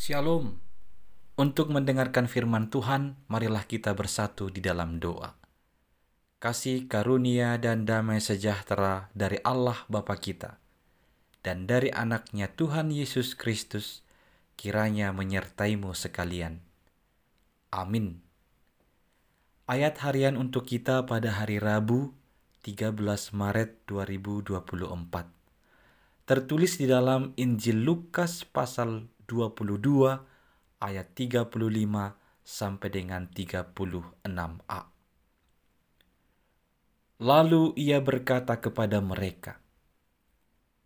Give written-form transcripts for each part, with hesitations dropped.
Shalom. Untuk mendengarkan firman Tuhan, marilah kita bersatu di dalam doa. Kasih karunia dan damai sejahtera dari Allah Bapa kita dan dari anaknya Tuhan Yesus Kristus kiranya menyertaimu sekalian. Amin. Ayat harian untuk kita pada hari Rabu 13 Maret 2024. Tertulis di dalam Injil Lukas pasal 22 ayat 35 sampai dengan 36a. Lalu ia berkata kepada mereka,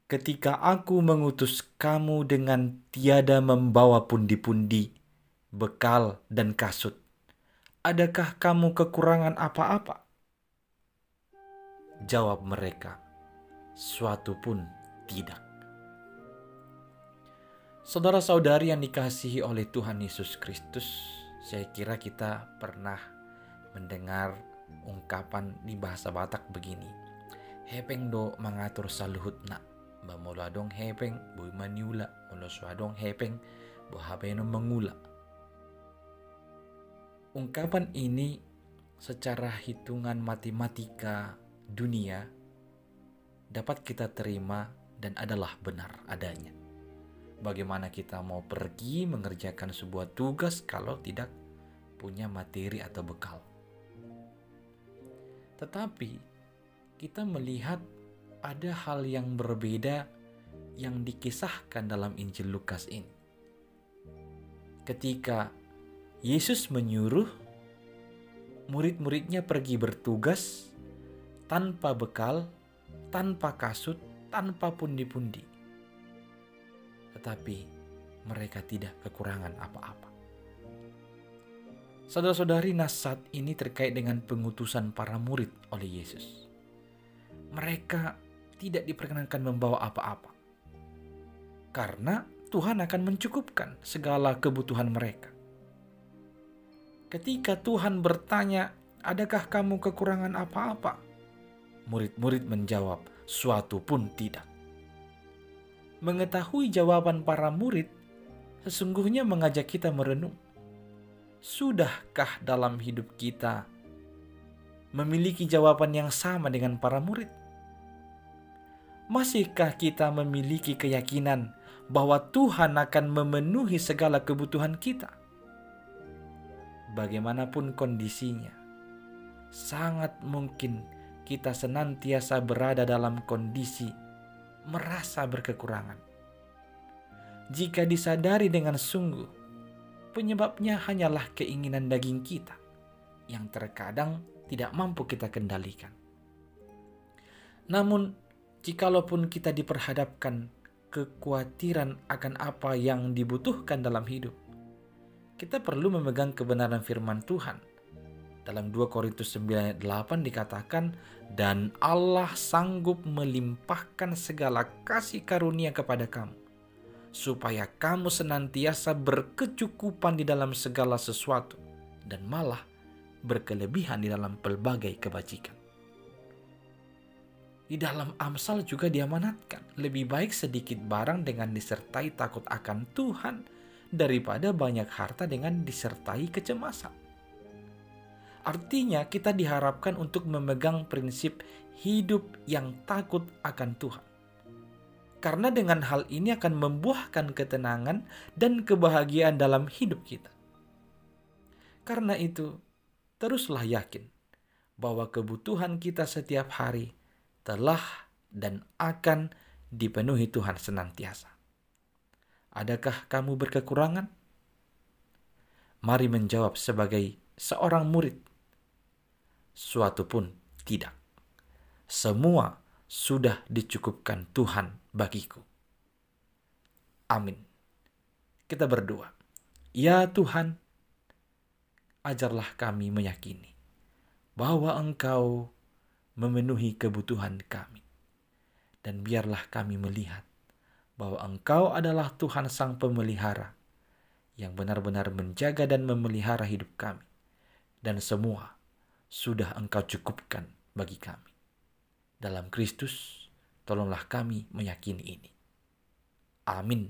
"Ketika aku mengutus kamu dengan tiada membawa pundi-pundi, bekal dan kasut, adakah kamu kekurangan apa-apa?" Jawab mereka, "Suatu pun tidak." Saudara-saudari yang dikasihi oleh Tuhan Yesus Kristus, saya kira kita pernah mendengar ungkapan di bahasa Batak begini, "Hepeng do mengatur saluhut nak, bamula dong hepeng, bui maniula, mula suadong hepeng, bohabeno mengula." Ungkapan ini secara hitungan matematika dunia dapat kita terima dan adalah benar adanya. Bagaimana kita mau pergi mengerjakan sebuah tugas kalau tidak punya materi atau bekal? Tetapi kita melihat ada hal yang berbeda yang dikisahkan dalam Injil Lukas ini. Ketika Yesus menyuruh murid-muridnya pergi bertugas tanpa bekal, tanpa kasut, tanpa pundi-pundi. Tetapi mereka tidak kekurangan apa-apa. Saudara-saudari, nasihat ini terkait dengan pengutusan para murid oleh Yesus. Mereka tidak diperkenankan membawa apa-apa, karena Tuhan akan mencukupkan segala kebutuhan mereka. Ketika Tuhan bertanya, "Adakah kamu kekurangan apa-apa?" Murid-murid menjawab, "Suatu pun tidak." Mengetahui jawaban para murid sesungguhnya mengajak kita merenung. Sudahkah dalam hidup kita memiliki jawaban yang sama dengan para murid? Masihkah kita memiliki keyakinan bahwa Tuhan akan memenuhi segala kebutuhan kita? Bagaimanapun kondisinya, sangat mungkin kita senantiasa berada dalam kondisi merasa berkekurangan. Jika disadari dengan sungguh, penyebabnya hanyalah keinginan daging kita yang terkadang tidak mampu kita kendalikan. Namun, jikalaupun kita diperhadapkan kekhawatiran akan apa yang dibutuhkan dalam hidup, kita perlu memegang kebenaran firman Tuhan. Dalam 2 Korintus 9 ayat 8 dikatakan, "Dan Allah sanggup melimpahkan segala kasih karunia kepada kamu, supaya kamu senantiasa berkecukupan di dalam segala sesuatu, dan malah berkelebihan di dalam pelbagai kebajikan." Di dalam Amsal juga diamanatkan, lebih baik sedikit barang dengan disertai takut akan Tuhan, daripada banyak harta dengan disertai kecemasan. Artinya kita diharapkan untuk memegang prinsip hidup yang takut akan Tuhan. Karena dengan hal ini akan membuahkan ketenangan dan kebahagiaan dalam hidup kita. Karena itu, teruslah yakin bahwa kebutuhan kita setiap hari telah dan akan dipenuhi Tuhan senantiasa. Adakah kamu berkekurangan? Mari menjawab sebagai seorang murid, "Suatu pun tidak. Semua sudah dicukupkan Tuhan bagiku." Amin. Kita berdoa. Ya Tuhan, ajarlah kami meyakini bahwa Engkau memenuhi kebutuhan kami. Dan biarlah kami melihat bahwa Engkau adalah Tuhan Sang Pemelihara yang benar-benar menjaga dan memelihara hidup kami. Dan semua sudah Engkau cukupkan bagi kami. Dalam Kristus, tolonglah kami meyakini ini. Amin.